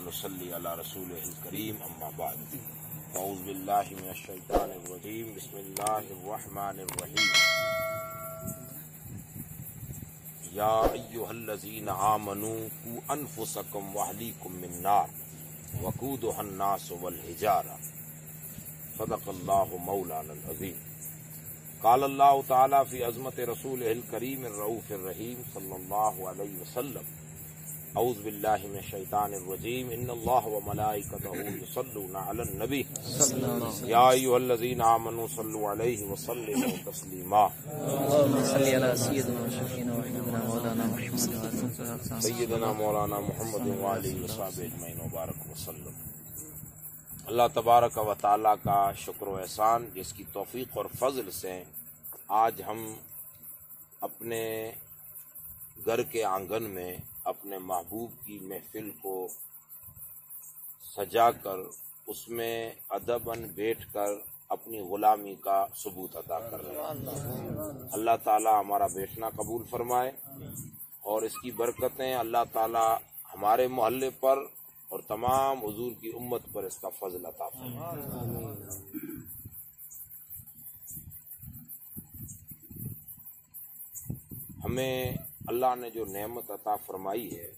ونصلی علی رسولہ الکریم اما بعد اعوذ باللہ من الشیطان الرجیم بسم اللہ الرحمن الرحیم یا ایہا الذین آمنوا قوا انفسکم واہلیکم من نار وقودها الناس والحجارہ صدق اللہ مولانا العظیم قال اللہ تعالی فی عظمت رسولہ الکریم الرؤوف الرحیم صلی اللہ علیہ وسلم اعوذ باللہ من الشیطان الرجیم ان اللہ وملائکتہ یصلون علی النبی یا ایھا الذین آمنوا صلوا علیہ وسلموا تسلیما اللهم صل على سيدنا وشفينا وحبيبنا مولانا محمد سیدنا مولانا محمد وآلہ وصحبہ اجمعین وبارک وسلم۔ اللہ تبارک و تعالیٰ کا شکر و احسان جس کی توفیق اور فضل سے آج ہم اپنے گھر کے آنگن میں اپنے محبوب کی محفل کو سجا کر اس میں ادباً بیٹھ کر اپنی غلامی کا ثبوت ادا کر رہے ہیں۔ اللہ تعالیٰ ہمارا بیٹھنا قبول فرمائے اور اس کی برکتیں اللہ تعالیٰ ہمارے محلے پر اور تمام حضور کی امت پر اس کا فضل عطا فرمائے۔ ہمیں اللہ نے جو نعمت عطا فرمائی ہے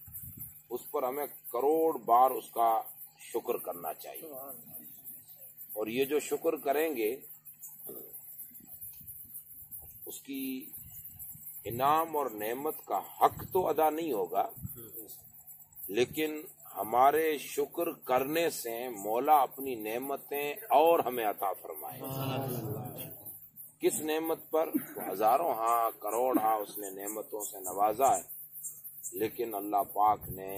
اس پر ہمیں کروڑ بار اس کا شکر کرنا چاہیے، اور یہ جو شکر کریں گے اس کی انعام اور نعمت کا حق تو ادا نہیں ہوگا، لیکن ہمارے شکر کرنے سے مولا اپنی نعمتیں اور ہمیں عطا فرمائے۔ کس نعمت پر؟ ہزاروں ہاں کروڑ ہاں اس نے نعمتوں سے نوازا ہے، لیکن اللہ پاک نے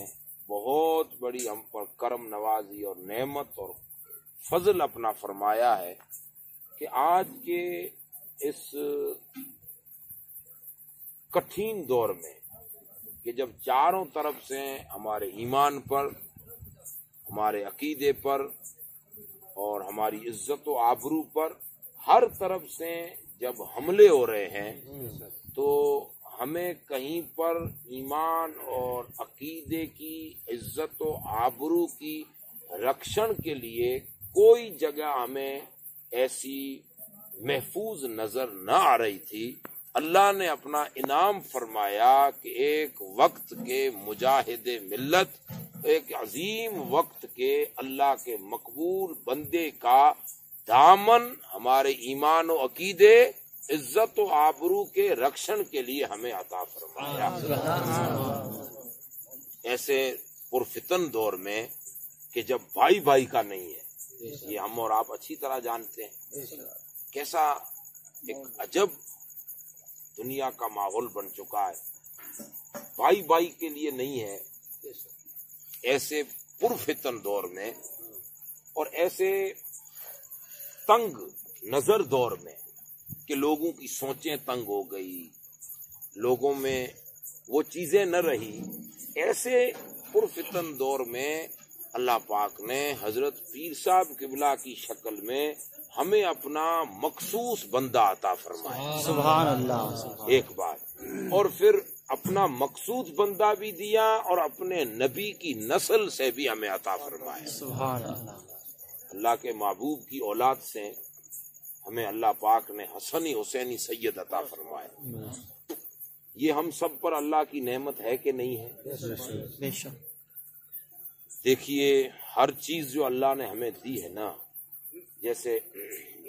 بہت بڑی ہم پر کرم نوازی اور نعمت اور فضل اپنا فرمایا ہے کہ آج کے اس کٹھین دور میں کہ جب چاروں طرف سے ہمارے ایمان پر، ہمارے عقیدے پر اور ہماری عزت و آبرو پر ہر طرف سے جب حملے ہو رہے ہیں، تو ہمیں کہیں پر ایمان اور عقیدے کی عزت و آبرو کی رکشن کے لیے کوئی جگہ ہمیں ایسی محفوظ نظر نہ آ رہی تھی۔ اللہ نے اپنا انعام فرمایا کہ ایک وقت کے مجاہد ملت، ایک عظیم وقت کے اللہ کے مقبول بندے کا دامن ہمارے ایمان و عقیدے، عزت و آبرو کے رکشن کے لیے ہمیں عطا فرمایا۔ ایسے پرفتن دور میں کہ جب بھائی بھائی کا نہیں ہے، یہ ہم اور آپ اچھی طرح جانتے ہیں کیسا ایک عجب دنیا کا ماحول بن چکا ہے، بھائی بھائی کے لیے نہیں ہے۔ ایسے پرفتن دور میں اور ایسے تنگ نظر دور میں کہ لوگوں کی سوچیں تنگ ہو گئی، لوگوں میں وہ چیزیں نہ رہی، ایسے پرفتن دور میں اللہ پاک نے حضرت پیر صاحب قبلہ کی شکل میں ہمیں اپنا مخصوص بندہ عطا فرمایا۔ سبحان اللہ۔ ایک بات، اور پھر اپنا مخصوص بندہ بھی دیا اور اپنے نبی کی نسل سے بھی ہمیں عطا فرمایا۔ سبحان اللہ۔ اللہ کے محبوب کی اولاد سے ہمیں اللہ پاک نے حسنی حسینی سید عطا فرمایا۔ یہ ہم سب پر اللہ کی نعمت ہے کہ نہیں ہے؟ بے شک۔ دیکھیے ہر چیز جو اللہ نے ہمیں دی ہے نا، جیسے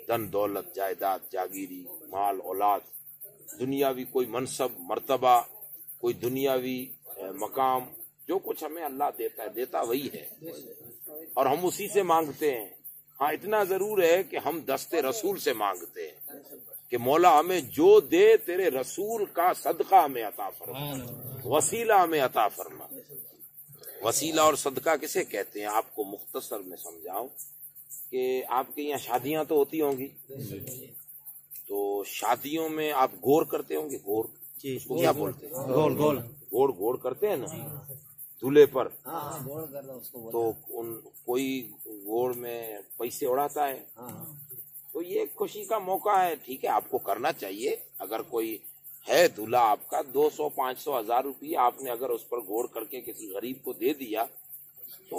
دن دولت، جائیداد، جاگیری، مال، اولاد، دنیاوی کوئی منصب، مرتبہ، کوئی دنیاوی مقام، جو کچھ ہمیں اللہ دیتا ہے، دیتا وہی ہے اور ہم اسی سے مانگتے ہیں۔ ہاں اتنا ضرور ہے کہ ہم دست رسول سے مانگتے ہیں کہ مولا ہمیں جو دے تیرے رسول کا صدقہ ہمیں عطا فرما، وسیلہ ہمیں عطا فرما۔ وسیلہ اور صدقہ کسے کہتے ہیں؟ آپ کو مختصر میں سمجھاؤں کہ آپ کے یہاں شادیاں تو ہوتی ہوں گی، تو شادیوں میں آپ گور کرتے ہوں گے، گور اس کو کیا بولتے ہیں؟ گول گول گوڑ گوڑ کرتے ہیں نا دولہے پر، تو کوئی گوڑ میں پیسے اڑاتا ہے، تو یہ خوشی کا موقع ہے، ٹھیک ہے آپ کو کرنا چاہیے۔ اگر کوئی ہے دولہا آپ کا 200 500 1000 روپیہ آپ نے اگر اس پر گوڑ کر کے کسی غریب کو دے دیا تو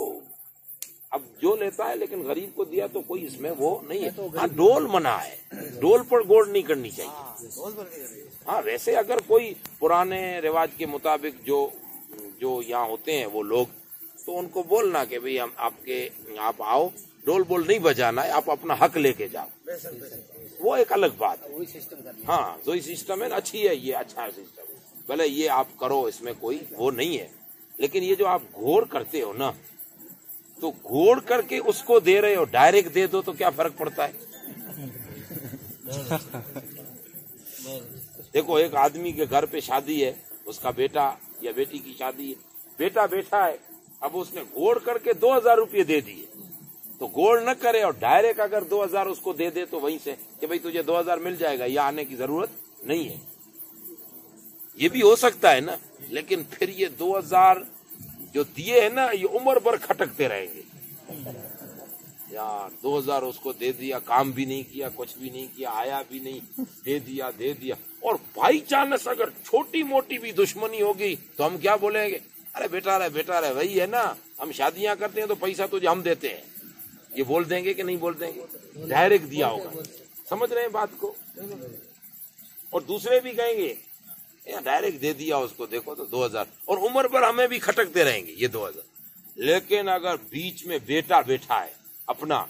جو لیتا ہے، لیکن غریب کو دیا تو کوئی اس میں وہ نہیں ہے. ہاں ڈول منع ہے، ڈول پر گوڑ نہیں کرنی چاہیے. ہاں ویسے اگر کوئی پرانے رواج کے مطابق جو یہاں ہوتے ہیں وہ لوگ، تو ان کو بولنا کہ بھئی آپ آؤ، ڈول بول نہیں بجانا ہے، آپ اپنا حق لے کے جاؤ، وہ ایک الگ بات ہے. ہاں وہی سسٹم ہے، اچھی ہے، یہ اچھا سسٹم ہے، بھلے یہ آپ کرو، اس میں کوئی وہ نہیں ہے. لیکن یہ جو آپ گھوڑ کرتے ہو نا، تو گھوڑ کر کے اس کو دے رہے ہو، ڈائریکٹ دے دو تو کیا فرق پڑتا ہے؟ دیکھو ایک آدمی کے گھر پہ شادی ہے، اس کا بیٹا یا بیٹی کی شادی ہے، بیٹا بیٹھا ہے، اب اس نے گھوڑ کر کے 2000 روپے دے دیے، تو گوڑ نہ کرے اور ڈائریکٹ اگر 2000 اس کو دے دے تو وہیں سے کہ بھئی تجھے 2000 مل جائے گا، یہ آنے کی ضرورت نہیں ہے. یہ بھی ہو سکتا ہے نا، لیکن پھر یہ 2000 جو دیے ہیں نا، یہ عمر بھر کھٹکتے رہیں گے. یار 2000 اس کو دے دیا، کام بھی نہیں کیا، کچھ بھی نہیں کیا، آیا بھی نہیں، دے دیا. اور بائی چانس اگر چھوٹی موٹی بھی دشمنی ہوگی تو ہم کیا بولیں گے؟ ارے بیٹا رہے وہی ہے نا، ہم شادیاں کرتے ہیں تو پیسہ تجھے ہم دیتے ہیں. یہ بول دیں گے کہ نہیں بول دیں گے؟ ڈائریکٹ دیا ہوگا. سمجھ رہے ہیں بات کو؟ اور دوسرے بھی کہیں گے ڈائریکٹ دے دیا اس کو، دیکھو تو 2000، اور عمر پر ہمیں بھی کھٹکتے رہیں گے یہ 2000. لیکن اگر بیچ میں بیٹا بیٹھا ہے اپنا،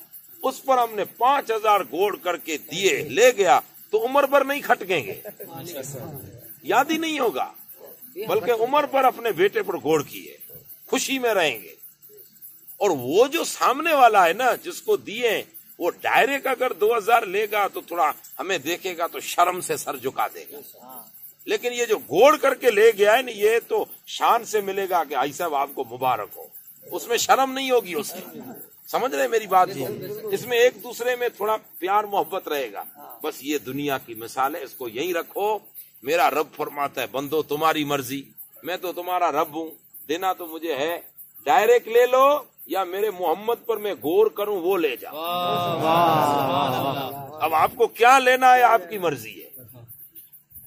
اس پر ہم نے 5000 گوڑ کر کے دیے، لے گیا، تو عمر پر نہیں کھٹکیں گے، یاد ہی نہیں ہوگا، بلکہ عمر پر اپنے بیٹے پر گوڑ کیے، خوشی میں رہیں گے. اور وہ جو سامنے والا ہے نا جس کو دیے، وہ ڈائریکٹ اگر 2000 لے گا تو تھوڑا ہمیں دیکھے گا تو شرم سے سر جھکا دے گا. لیکن یہ جو گوڑ کر کے لے گیا ہے نا، یہ تو شان سے ملے گا کہ آئی صاحب آپ کو مبارک ہو، اس میں شرم نہیں ہوگی اس کی. سمجھ رہے میری بات جی؟ اس میں ایک دوسرے میں تھوڑا پیار محبت رہے گا. بس یہ دنیا کی مثال ہے، اس کو یہی رکھو. میرا رب فرماتا ہے بندو تمہاری مرضی، میں تو تمہارا رب ہوں، دینا تو مجھے ہے، ڈائریکٹ لے لو یا میرے محمد پر میں غور کروں وہ لے جاؤ. اب آپ کو کیا لینا ہے آپ کی مرضی ہے.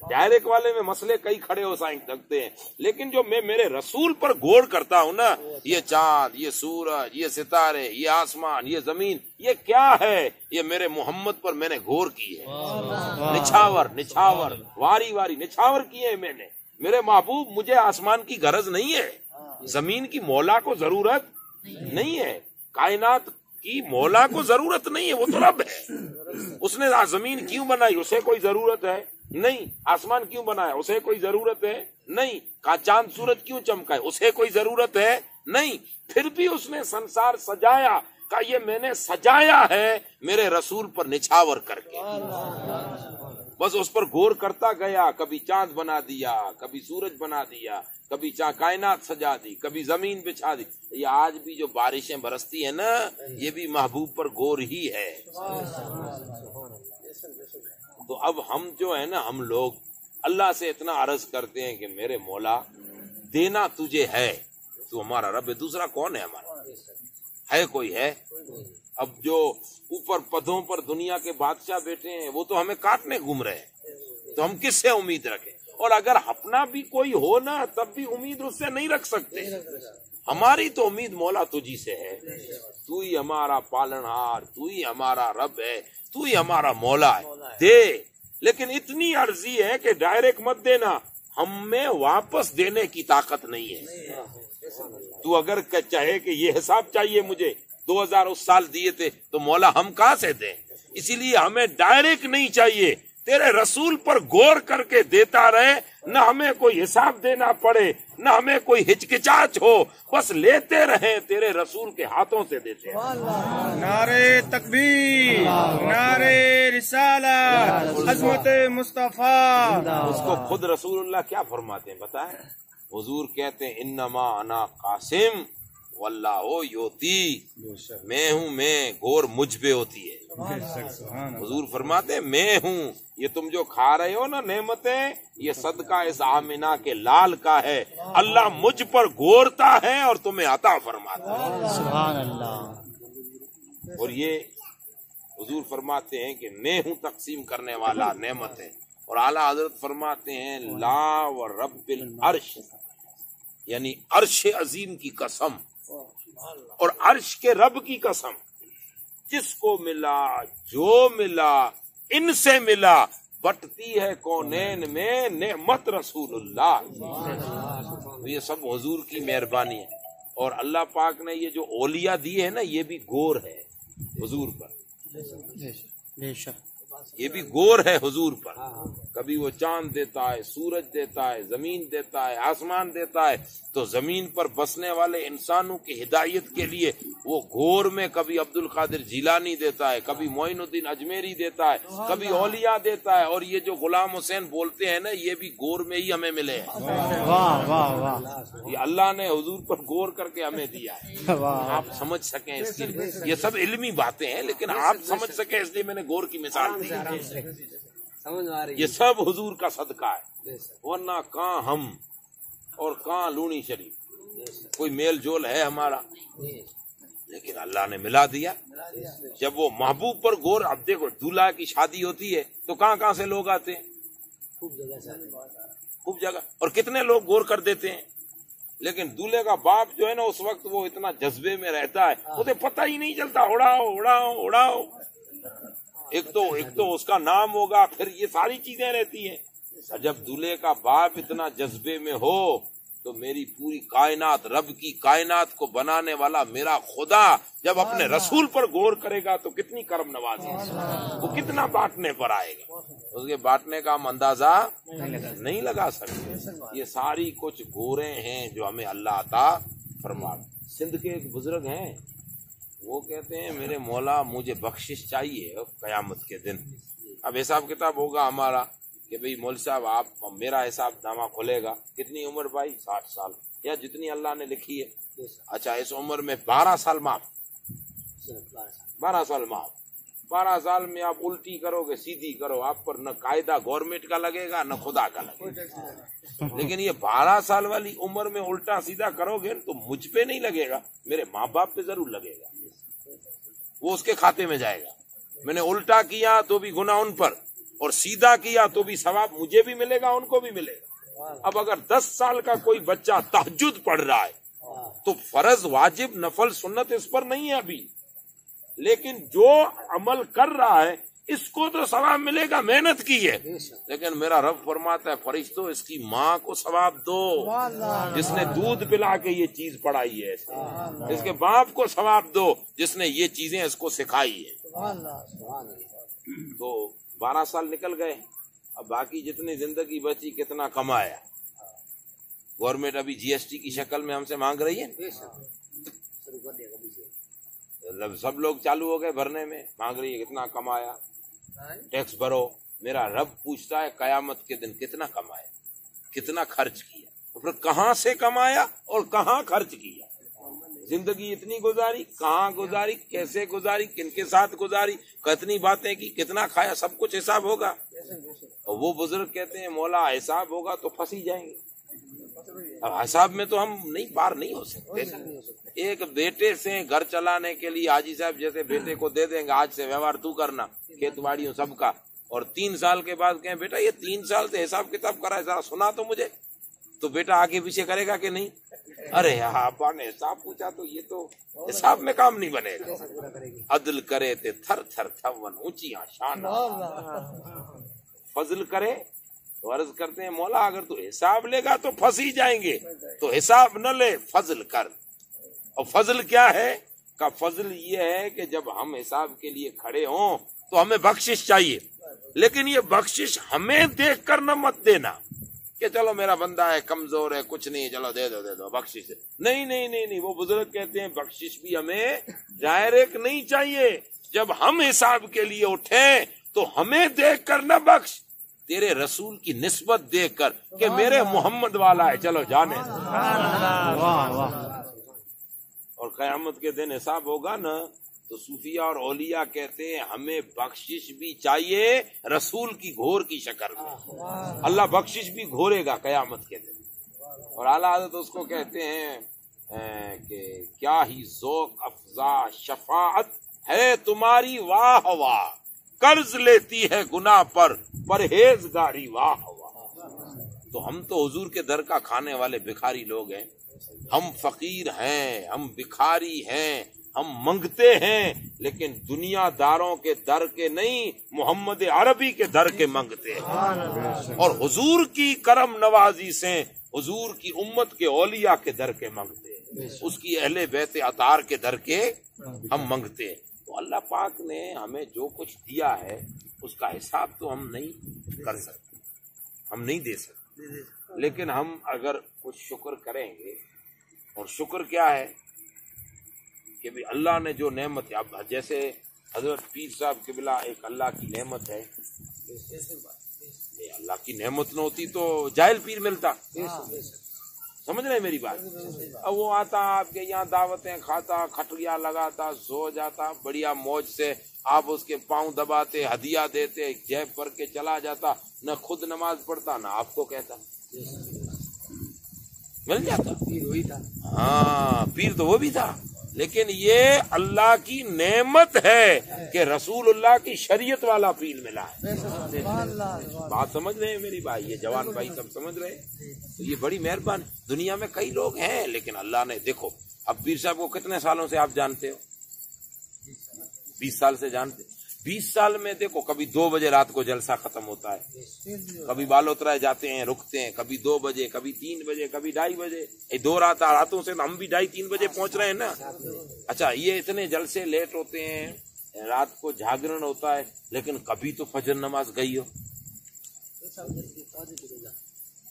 ڈائریکٹ والے میں مسئلے کئی کھڑے ہو سکتے ہیں، لیکن جو میں میرے رسول پر غور کرتا ہوں نا، یہ چاند، یہ سورج، یہ ستارے، یہ آسمان، یہ زمین، یہ کیا ہے؟ یہ میرے محمد پر میں نے غور کی ہے. نچھاور واری نچھاور کیے ہیں میں نے. میرے محبوب، مجھے آسمان کی غرض نہیں ہے، زمین کی مولا کو ضرورت نہیں ہے، کائنات کی مولا کو ضرورت نہیں ہے، وہ تو رب ہے. اس نے زمین کیوں بنائی؟ اسے کوئی ضرورت ہے نہیں. آسمان کیوں بنایا؟ اسے کوئی ضرورت ہے نہیں. چاند سورج کیوں چمکائے؟ اسے کوئی ضرورت ہے نہیں. پھر بھی اس نے سنسار سجایا، کہ یہ میں نے سجایا ہے میرے رسول پر نچھاور کر کے. بس اس پر غور کرتا گیا، کبھی چاند بنا دیا، کبھی سورج بنا دیا، کبھی کائنات سجا دی، کبھی زمین بچھا دی. یہ آج بھی جو بارشیں برستی ہیں نا، یہ بھی محبوب پر غور ہی ہے. تو اب ہم جو ہے نا، ہم لوگ اللہ سے اتنا عرض کرتے ہیں کہ میرے مولا دینا تجھے ہے، تو ہمارا رب ہے، دوسرا کون ہے ہمارا؟ ہے کوئی ہے؟ اب جو اوپر پدوں پر دنیا کے بادشاہ بیٹھے ہیں وہ تو ہمیں کاٹنے گھوم رہے ہیں، تو ہم کس سے امید رکھیں؟ اور اگر اپنا بھی کوئی ہو نا، تب بھی امید اس سے نہیں رکھ سکتے. ہماری تو امید مولا تجھی سے ہے. تو ہی ہمارا پالنہار، تو ہی ہمارا رب ہے، تو ہی ہمارا مولا ہے. دے، لیکن اتنی عرضی ہے کہ ڈائریکٹ مت دینا، ہم میں واپس دینے کی طاقت نہیں ہے. تو اگر چاہے کہ یہ حساب چاہیے مجھے، 2000 اس سال دیے تھے، تو مولا ہم کہاں سے دیں؟ اسی لیے ہمیں ڈائریکٹ نہیں چاہیے، تیرے رسول پر غور کر کے دیتا رہے، نہ ہمیں کوئی حساب دینا پڑے، نہ ہمیں کوئی ہچکچاہٹ ہو، بس لیتے رہیں، تیرے رسول کے ہاتھوں سے دیتے ہیں. نعرے تکبیر، نعرے رسالت، عظمت مصطفیٰ. اس کو خود رسول اللہ کیا فرماتے ہیں بتائیں؟ حضور کہتے ہیں انما انا قاسم واللہ یوتی، میں ہوں، میں، غور مجھ پہ ہوتی ہے. حضور فرماتے ہیں میں ہوں، یہ تم جو کھا رہے ہو نا نعمتیں، یہ صدقہ اس آمنہ کے لال کا ہے. اللہ مجھ پر غورتا ہے اور تمہیں عطا فرماتا ہے. سبحان اللہ. اور یہ حضور فرماتے ہیں کہ میں ہوں تقسیم کرنے والا نعمتیں. اور اعلیٰ حضرت فرماتے ہیں لا و رب العرش، یعنی عرش عظیم کی قسم، اور عرش کے رب کی قسم، جس کو ملا جو ملا ان سے ملا، بٹتی ہے کونین میں نعمت رسول اللہ۔ یہ سب حضور کی مہربانی ہے، اور اللہ پاک نے یہ جو اولیاء دیے ہیں نا، یہ بھی گور ہے حضور پر، یہ بھی گور ہے حضور پر۔ کبھی وہ چاند دیتا ہے، سورج دیتا ہے، زمین دیتا ہے، آسمان دیتا ہے، تو زمین پر بسنے والے انسانوں کی ہدایت کے لیے وہ گور میں کبھی عبد القادر جیلانی دیتا ہے، کبھی معین الدین اجمیری دیتا ہے، کبھی اولیاء دیتا ہے، اور یہ جو غلام حسین بولتے ہیں نا، یہ بھی گور میں ہی ہمیں ملے ہیں۔ واہ واہ واہ، یہ اللہ نے حضور پر غور کر کے ہمیں دیا ہے، آپ سمجھ سکیں اس کی۔ یہ سب علمی باتیں ہیں، لیکن آپ سمجھ سکیں اس لیے میں نے غور کی مثال دی۔ یہ سب حضور کا صدقہ ہے، ورنہ کہاں ہم اور کہاں لونی شریف، کوئی میل جول ہے ہمارا، لیکن اللہ نے ملا دیا۔ جب وہ محبوب پر غور، اب دیکھو دولہا کی شادی ہوتی ہے تو کہاں کہاں سے لوگ آتے ہیں، خوب جگہ، اور کتنے لوگ غور کر دیتے ہیں، لیکن دولہے کا باپ جو ہے نا، اس وقت وہ اتنا جذبے میں رہتا ہے، اسے پتہ ہی نہیں چلتا، اڑاؤ اڑاؤ اڑاؤ۔ ایک تو اس کا نام ہوگا، پھر یہ ساری چیزیں رہتی ہیں۔ اور جب دولہے کا باپ اتنا جذبے میں ہو تو میری پوری کائنات، رب کی کائنات کو بنانے والا میرا خدا جب اپنے رسول پر غور کرے گا تو کتنی کرم نوازی ہے، وہ کتنا بانٹنے پر آئے گا، اس کے بانٹنے کا ہم اندازہ نہیں لگا سکتے۔ یہ ساری کچھ گورے ہیں جو ہمیں اللہ عطا فرما۔ سندھ کے ایک بزرگ ہیں، وہ کہتے ہیں میرے مولا مجھے بخشش چاہیے قیامت کے دن۔ اب حساب کتاب ہوگا ہمارا کہ بھئی مول صاحب آپ، میرا حساب نامہ کھلے گا، کتنی عمر بھائی؟ 60 سال یا جتنی اللہ نے لکھی ہے۔ اچھا، اس عمر میں 12 سال معاف، 12 سال معاف۔ 12 سال میں آپ الٹی کرو گے سیدھی کرو، آپ پر نہ قاعدہ گورنمنٹ کا لگے گا نہ خدا کا لگے گا، لیکن یہ 12 سال والی عمر میں الٹا سیدھا کرو گے تو مجھ پہ نہیں لگے گا، میرے ماں باپ پہ ضرور لگے گا، وہ اس کے کھاتے میں جائے گا۔ میں نے الٹا کیا تو بھی گناہ ان پر، اور سیدھا کیا تو بھی ثواب مجھے بھی ملے گا ان کو بھی ملے گا۔ اب اگر 10 سال کا کوئی بچہ تہجد پڑھ رہا ہے تو فرض واجب نفل سنت اس پر نہیں ہے ابھی، لیکن جو عمل کر رہا ہے اس کو تو ثواب ملے گا، محنت کی ہے۔ لیکن میرا رب فرماتا ہے فرشتوں اس کی ماں کو ثواب دو جس نے دودھ پلا کے یہ چیز پڑھائی ہے، اس کے باپ کو ثواب دو جس نے یہ چیزیں اس کو سکھائی ہے۔ تو 12 سال نکل گئے، اب باقی جتنی زندگی بچی کتنا کمایا؟ گورنمنٹ ابھی جی ایس ٹی کی شکل میں ہم سے مانگ رہی ہے، سب لوگ چالو ہو گئے بھرنے میں، مانگ رہی ہے کتنا کمایا، ٹیکس بھرو۔ میرا رب پوچھتا ہے قیامت کے دن کتنا کمایا، کتنا خرچ کیا، پھر کہاں سے کمایا اور کہاں خرچ کیا، زندگی اتنی گزاری، کہاں گزاری، کیسے گزاری، کن کے ساتھ گزاری، کتنی باتیں کی، کتنا کھایا، سب کچھ حساب ہوگا۔ اور وہ بزرگ کہتے ہیں مولا حساب ہوگا تو پھنس ہی جائیں گے، اب حساب میں تو ہم نہیں پار نہیں ہو سکتے۔ ایک بیٹے سے گھر چلانے کے لیے حاجی صاحب جیسے بیٹے کو دے دیں گے آج سے ویوہار تو کرنا کھیت باڑیوں سب کا، اور 3 سال کے بعد کہیں بیٹا یہ 3 سال سے حساب کتاب کرا ہے ذرا سنا تو مجھے، تو بیٹا آگے پیچھے کرے گا کہ نہیں؟ ارے ابا نے حساب پوچھا تو یہ تو حساب میں کام نہیں بنے گا۔ عدل کرے تے تھر تھر تھون اونچیاں شان، فضل کرے تو عرض کرتے ہیں مولا اگر تو حساب لے گا تو پھنس ہی جائیں گے، تو حساب نہ لے فضل کر۔ اور فضل کیا ہے؟ کا فضل یہ ہے کہ جب ہم حساب کے لیے کھڑے ہوں تو ہمیں بخشش چاہیے، لیکن یہ بخشش ہمیں دیکھ کر نہ مت دینا کہ چلو میرا بندہ ہے کمزور ہے کچھ نہیں چلو دے دو بخشش، نہیں نہیں نہیں نہیں، وہ بزرگ کہتے ہیں بخشش بھی ہمیں ڈائریکٹ نہیں چاہیے، جب ہم حساب کے لیے اٹھیں تو ہمیں دیکھ کر نہ بخش، تیرے رسول کی نسبت دیکھ کر کہ میرے محمد والا ہے چلو جانے۔ اور قیامت کے دن حساب ہوگا نا تو صوفیاء اور اولیاء کہتے ہیں ہمیں بخشش بھی چاہیے رسول کی گھور کی شکل میں، اللہ بخشش بھی گھورے گا قیامت کے دن۔ اور اعلیٰ حضرت اس کو کہتے ہیں کہ کیا ہی ذوق افزا شفاعت ہے تمہاری واہ واہ، قرض لیتی ہے گناہ پر پرہیزگاری واہ واہ۔ تو ہم تو حضور کے در کا کھانے والے بھکاری لوگ ہیں، ہم فقیر ہیں، ہم بکھاری ہیں، ہم منگتے ہیں، لیکن دنیا داروں کے در کے نہیں، محمد عربی کے در کے منگتے ہیں، اور حضور کی کرم نوازی سے حضور کی امت کے اولیاء کے در کے منگتے ہیں، اس کی اہل بیت اطہار کے در کے ہم منگتے ہیں۔ تو اللہ پاک نے ہمیں جو کچھ دیا ہے اس کا حساب تو ہم نہیں کر سکتے، ہم نہیں دے سکتے، لیکن ہم اگر کچھ شکر کریں گے، اور شکر کیا ہے کہ بھی اللہ نے جو نعمت ہے، اب جیسے حضرت پیر صاحب قبلہ ایک اللہ کی نعمت ہے، اللہ کی نعمت نہ ہوتی تو جاہل پیر ملتا، سمجھ رہے ہیں میری بات؟ اب وہ آتا آپ کے یہاں دعوتیں کھاتا، کھٹڑیاں لگاتا، سو جاتا، بڑھیا موج سے آپ اس کے پاؤں دباتے، ہدیہ دیتے، جیب پر کے چلا جاتا، نہ خود نماز پڑھتا نہ آپ کو کہتا، مل جاتا۔ ہاں پیر تو وہ بھی تھا، لیکن یہ اللہ کی نعمت ہے کہ رسول اللہ کی شریعت والا پیر ملا ہے۔ بات سمجھ رہے ہیں میری بھائی؟ یہ جوان بھائی سب سمجھ رہے ہیں؟ تو یہ بڑی مہربانی۔ دنیا میں کئی لوگ ہیں، لیکن اللہ نے دیکھو، اب پیر صاحب کو کتنے سالوں سے آپ جانتے ہو؟ 20 سال سے جانتے۔ 20 سال میں دیکھو، کبھی 2 بجے رات کو جلسہ ختم ہوتا ہے، کبھی بالوترائے جاتے ہیں رکتے ہیں، کبھی 2 بجے، کبھی 3 بجے، کبھی 2:30 بجے، 2 راتوں سے ہم بھی 2:30-3 بجے پہنچ رہے ہیں نا۔ اچھا، یہ اتنے جلسے لیٹ ہوتے ہیں، رات کو جاگرن ہوتا ہے، لیکن کبھی تو فجر نماز گئی ہو؟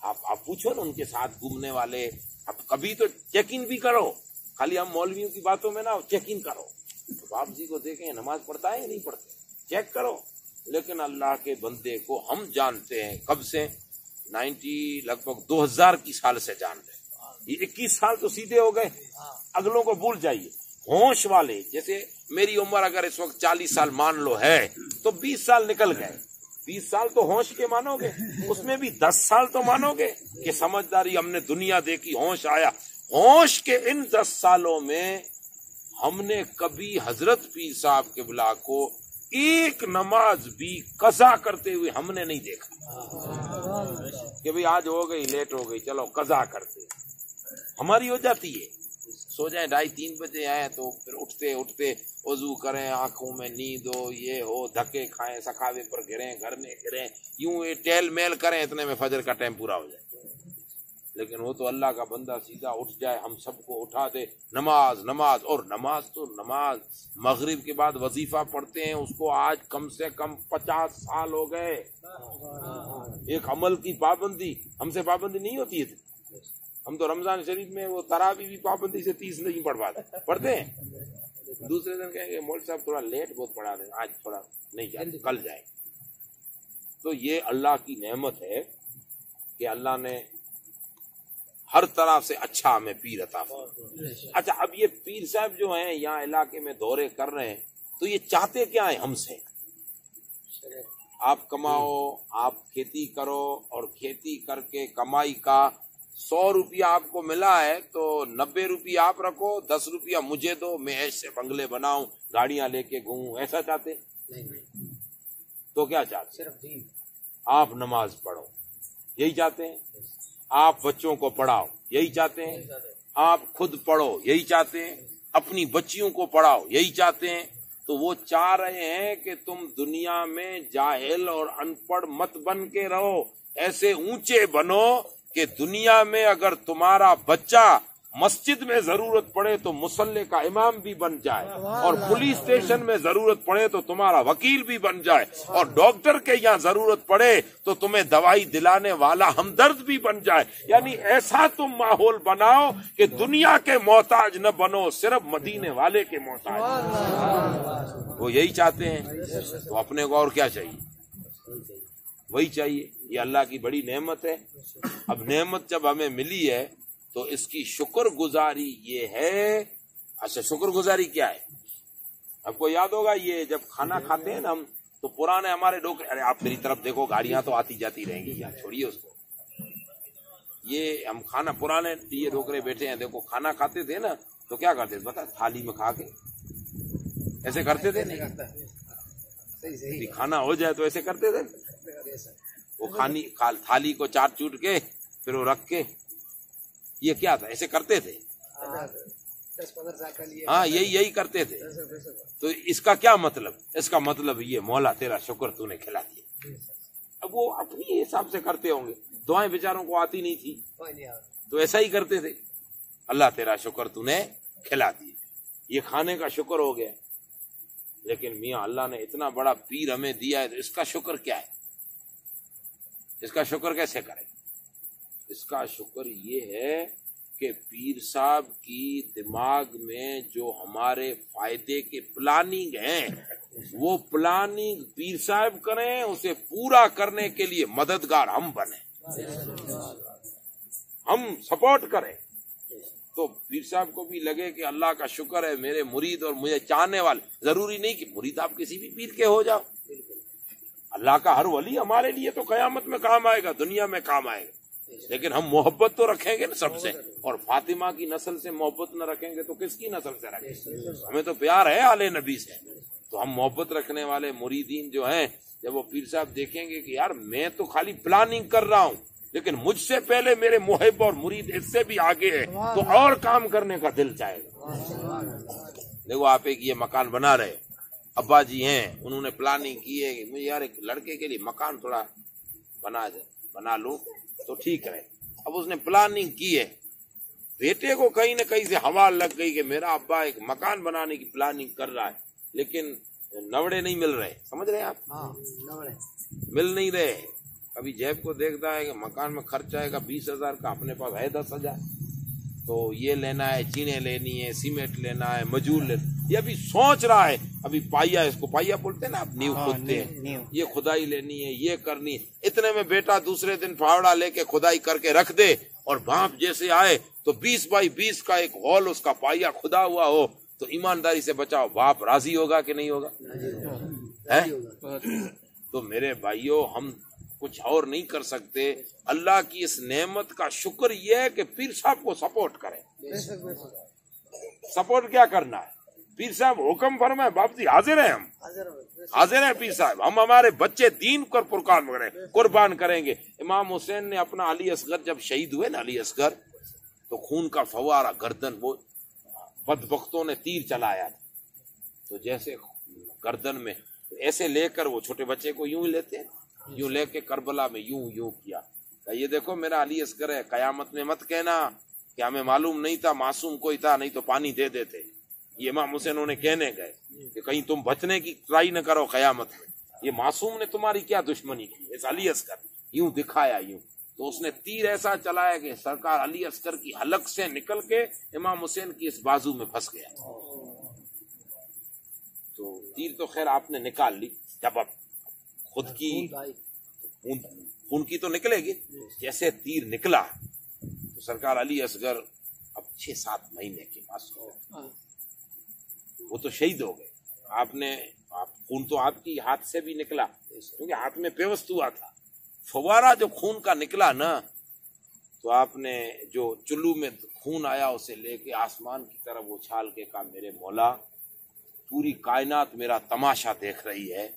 آپ پوچھو نا ان کے ساتھ گھومنے والے، اب کبھی تو چیک ان بھی کرو، خالی ہم مولویوں کی باتوں میں نا چیک ان کرو، باپ جی کو دیکھیں نماز پڑھتا ہے یا نہیں پڑھتے، چیک کرو۔ لیکن اللہ کے بندے کو ہم جانتے ہیں کب سے؟ لگ بھگ 2000 کی سال سے جان رہے ہیں، یہ 21 سال تو سیدھے ہو گئے، اگلوں کو بھول جائیے۔ ہوش والے، جیسے میری عمر اگر اس وقت 40 سال مان لو ہے تو 20 سال نکل گئے، 20 سال تو ہوش کے مانو گے، اس میں بھی 10 سال تو مانو گے کہ سمجھداری، ہم نے دنیا دیکھی، ہوش آیا۔ ہوش کے ان 10 سالوں میں ہم نے کبھی حضرت پیر صاحب قبلہ کو ایک نماز بھی قضا کرتے ہوئے ہم نے نہیں دیکھا کہ بھئی آج ہو گئی، لیٹ ہو گئی، چلو قضا کرتے۔ ہماری ہو جاتی ہے، سو جائیں 2:30-3 بجے آئے تو پھر اٹھتے وضو کریں، آنکھوں میں نیند ہو، یہ ہو، دھکے کھائیں، سکھاوے پر گریں، گھر میں گریں، یوں یہ ٹیل میل کریں، اتنے میں فجر کا ٹائم پورا ہو جائے۔ لیکن وہ تو اللہ کا بندہ سیدھا اٹھ جائے، ہم سب کو اٹھا دے، نماز نماز، اور نماز تو نماز، مغرب کے بعد وظیفہ پڑھتے ہیں، اس کو آج کم سے کم 50 سال ہو گئے۔ ایک عمل کی پابندی، ہم سے پابندی نہیں ہوتی ہے، ہم تو رمضان شریف میں وہ تراویح بھی پابندی سے 30 نہیں پڑھ پاتے، پڑھتے ہیں، دوسرے دن کہیں گے مولوی صاحب تھوڑا لیٹ بہت پڑھا دیں، آج تھوڑا نہیں جائیں، کل جائیں۔ تو یہ اللہ کی نعمت ہے کہ اللہ نے ہر طرح سے اچھا ہمیں پیر عطا فرمایا۔ اچھا، اب یہ پیر صاحب جو ہیں یہاں علاقے میں دورے کر رہے ہیں، تو یہ چاہتے کیا ہیں ہم سے؟ آپ کماؤ، آپ کھیتی کرو، اور کھیتی کر کے کمائی کا 100 روپیہ آپ کو ملا ہے تو 90 روپیہ آپ رکھو، 10 روپیہ مجھے دو، میں ایسے بنگلے بناؤں، گاڑیاں لے کے گھوموں، ایسا چاہتے؟ تو کیا چاہتے؟ صرف دین۔ آپ نماز پڑھو، یہی چاہتے ہیں؟ آپ بچوں کو پڑھاؤ، یہی چاہتے ہیں؟ آپ خود پڑھو، یہی چاہتے ہیں؟ اپنی بچیوں کو پڑھاؤ، یہی چاہتے ہیں؟ تو وہ چاہ رہے ہیں کہ تم دنیا میں جاہل اور ان پڑھ مت بن کے رہو، ایسے اونچے بنو کہ دنیا میں اگر تمہارا بچہ مسجد میں ضرورت پڑے تو مصلی کا امام بھی بن جائے، اور پولیس اسٹیشن میں ضرورت پڑے تو تمہارا وکیل بھی بن جائے، اور ڈاکٹر کے یہاں ضرورت پڑے تو تمہیں دوائی دلانے والا ہمدرد بھی بن جائے۔ یعنی ایسا تم ماحول بناؤ کہ دنیا کے محتاج نہ بنو، صرف مدینے والے کے محتاج۔ وہ یہی چاہتے ہیں، تو اپنے کو اور کیا چاہیے؟ وہی چاہیے۔ یہ اللہ کی بڑی نعمت ہے۔ اب نعمت جب ہمیں ملی ہے تو اس کی شکر گزاری یہ ہے۔ اچھا، شکر گزاری کیا ہے؟ آپ کو یاد ہوگا، یہ جب کھانا کھاتے ہیں نا ہم، تو پرانے ہمارے ڈوکرے، ارے آپ میری طرف دیکھو، گاڑیاں تو آتی جاتی رہیں گی، یار چھوڑیے اس کو۔ یہ ہم کھانا، پرانے یہ ڈوکرے بیٹھے ہیں، دیکھو کھانا کھاتے تھے نا تو کیا کرتے تھے پتا؟ تھالی میں کھا کے ایسے کرتے تھے، نہیں کھانا ہو جائے تو ایسے کرتے تھے، وہ تھالی کو چاٹ چوٹ کے پھر وہ رکھ کے یہ کیا تھا؟ ایسے کرتے تھے؟ ہاں یہی کرتے تھے. تو اس کا کیا مطلب؟ اس کا مطلب یہ مولا تیرا شکر تو نے کھلا دیا. اب وہ اپنی حساب سے کرتے ہوں گے، دعائیں بیچاروں کو آتی نہیں تھی تو ایسا ہی کرتے تھے. اللہ تیرا شکر تو نے کھلا دیا، یہ کھانے کا شکر ہو گیا. لیکن میاں اللہ نے اتنا بڑا پیر ہمیں دیا ہے تو اس کا شکر کیا ہے؟ اس کا شکر کیسے کریں؟ اس کا شکر یہ ہے کہ پیر صاحب کی دماغ میں جو ہمارے فائدے کے پلاننگ ہیں وہ پلاننگ پیر صاحب کریں، اسے پورا کرنے کے لیے مددگار ہم بنیں، ہم سپورٹ کریں. تو پیر صاحب کو بھی لگے کہ اللہ کا شکر ہے میرے مرید اور مجھے چاہنے والے. ضروری نہیں کہ مرید آپ کسی بھی پیر کے ہو جاؤ. اللہ کا ہر ولی ہمارے لیے تو قیامت میں کام آئے گا، دنیا میں کام آئے گا. لیکن ہم محبت تو رکھیں گے نا سب سے. اور فاطمہ کی نسل سے محبت نہ رکھیں گے تو کس کی نسل سے رکھیں گے؟ ہمیں تو پیار ہے آل نبی سے. تو ہم محبت رکھنے والے مریدین جو ہیں، جب وہ پیر صاحب دیکھیں گے کہ یار میں تو خالی پلاننگ کر رہا ہوں لیکن مجھ سے پہلے میرے محب اور مرید اس سے بھی آگے ہے تو اور کام کرنے کا دل چاہے گا. دیکھو آپ ایک یہ مکان بنا رہے، ابا جی ہیں انہوں نے پلاننگ کی ہے کہ مجھے یار ایک لڑکے کے لیے مکان تھوڑا بنا لوں تو ٹھیک ہے. اب اس نے پلاننگ کی ہے، بیٹے کو کہیں نہ کہیں سے ہوا لگ گئی کہ میرا ابا ایک مکان بنانے کی پلاننگ کر رہا ہے لیکن نوڑے نہیں مل رہے. سمجھ رہے ہیں آپ؟ مل نہیں رہے. ابھی جیب کو دیکھتا ہے کہ مکان میں خرچ آئے گا 20,000 کا، اپنے پاس ہے 10,000. تو یہ لینا ہے، چینیں لینی ہے، سیمنٹ لینا ہے، مجور لینا. یہ ابھی سوچ رہا ہے. ابھی پائیا، اس کو پائیا بولتے ہیں نا، آپ نیو کھودتے ہیں، یہ کھدائی لینی ہے، یہ کرنی ہے. اتنے میں بیٹا دوسرے دن پھاوڑا لے کے کھدائی کر کے رکھ دے اور بھانپ جیسے آئے تو 20 بائی 20 کا ایک ہال اس کا پائیا کھدا ہوا ہو تو ایمانداری سے بچاؤ، باپ راضی ہوگا کہ نہیں ہوگا؟ تو میرے بھائیوں، ہم کچھ اور نہیں کر سکتے. اللہ کی اس نعمت کا شکر یہ ہے کہ پیر صاحب کو سپورٹ کریں. سپورٹ کیا کرنا ہے؟ پیر صاحب حکم فرمائے، باپ جی حاضر ہیں، ہم حاضر ہیں پیر صاحب، ہم ہمارے بچے دین پر پرکام کریں، قربان کریں گے. امام حسین نے اپنا علی اصغر جب شہید ہوئے نا، علی اصغر، تو خون کا فوارہ گردن، وہ بدبختوں نے تیر چلایا تو جیسے گردن میں ایسے لے کر وہ چھوٹے بچے کو یوں ہی لیتے ہیں، یوں لے کے کربلا میں یوں کیا. یہ دیکھو میرا علی اصغر ہے، قیامت میں مت کہنا کہ ہمیں معلوم نہیں تھا، معصوم کوئی تھا نہیں تو پانی دے دیتے. یہ امام حسین انہیں کہنے گئے کہ کہیں تم بچنے کی ٹرائی نہ کرو قیامت میں. یہ معصوم نے تمہاری کیا دشمنی کی؟ اس علی اصغر یوں دکھایا، یوں. تو اس نے تیر ایسا چلایا کہ سرکار علی اصغر کی حلق سے نکل کے امام حسین کی اس بازو میں پھنس گیا. تو تیر تو خیر آپ نے نکال لی، جب اب خود کی خون کی تو نکلے گی. جیسے تیر نکلا تو سرکار علی اصغر اب 6-7 مہینے کے پاس ہو گئے، وہ تو شہید ہو گئے. آپ نے خون تو آپ کی ہاتھ سے بھی نکلا کیونکہ ہاتھ میں پیوست ہوا تھا. فوارہ جو خون کا نکلا نا تو آپ نے جو چلو میں خون آیا اسے لے کے آسمان کی طرف اچھال کے کہا، میرے مولا پوری کائنات میرا تماشا دیکھ رہی ہے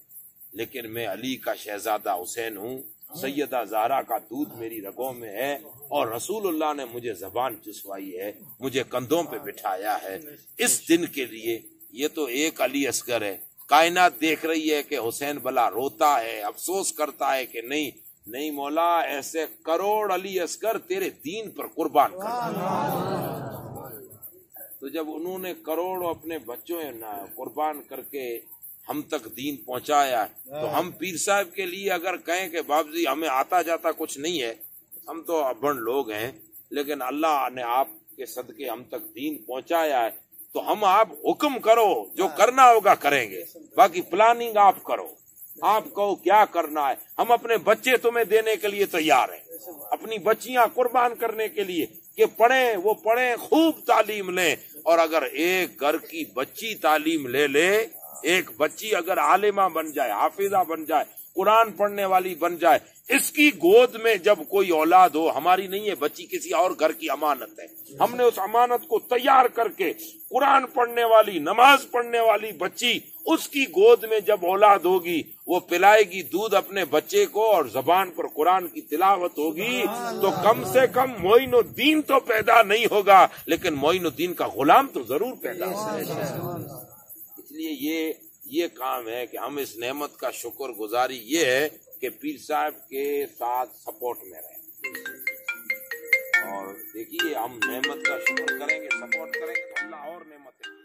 لیکن میں علی کا شہزادہ حسین ہوں، سیدہ زہرا کا دودھ میری رگوں میں ہے اور رسول اللہ نے مجھے زبان چسوائی ہے، مجھے کندھوں پہ بٹھایا ہے اس دن کے لیے. یہ تو ایک علی اصغر ہے، کائنات دیکھ رہی ہے کہ حسین بلا روتا ہے، افسوس کرتا ہے کہ نہیں مولا، ایسے کروڑ علی اصغر تیرے دین پر قربان کر. تو جب انہوں نے کروڑ اپنے بچوں قربان کر کے ہم تک دین پہنچایا تو ہم پیر صاحب کے لیے اگر کہیں کہ باپ جی ہمیں آتا جاتا کچھ نہیں ہے، ہم تو ابڑ لوگ ہیں لیکن اللہ نے آپ کے صدقے ہم تک دین پہنچایا ہے تو ہم آپ حکم کرو، جو کرنا ہوگا کریں گے، باقی پلاننگ آپ کرو، آپ کہو کیا کرنا ہے. ہم اپنے بچے تمہیں دینے کے لیے تیار ہیں، اپنی بچیاں قربان کرنے کے لیے کہ پڑھیں، وہ پڑھیں، خوب تعلیم لیں. اور اگر ایک گھر کی بچی تعلیم لے ایک بچی اگر عالمہ بن جائے، حافظہ بن جائے قرآن پڑھنے والی بن جائے. اس کی گود میں جب کوئی اولاد ہو، ہماری نہیں ہے بچی، کسی اور گھر کی امانت ہے، ہم نے اس امانت کو تیار کر کے قرآن پڑھنے والی، نماز پڑھنے والی بچی، اس کی گود میں جب اولاد ہوگی وہ پلائے گی دودھ اپنے بچے کو اور زبان پر قرآن کی تلاوت ہوگی، تو کم سے کم معین الدین تو پیدا نہیں ہوگا لیکن معین الدین کا غلام تو ضرور پیدا ہوگا. اس لیے یہ کام ہے کہ ہم اس نعمت کا شکر گزاری یہ ہے کہ پیر صاحب کے ساتھ سپورٹ میں رہیں. اور دیکھیے ہم نعمت کا شکر کریں گے، سپورٹ کریں گے تو اللہ اور نعمتیں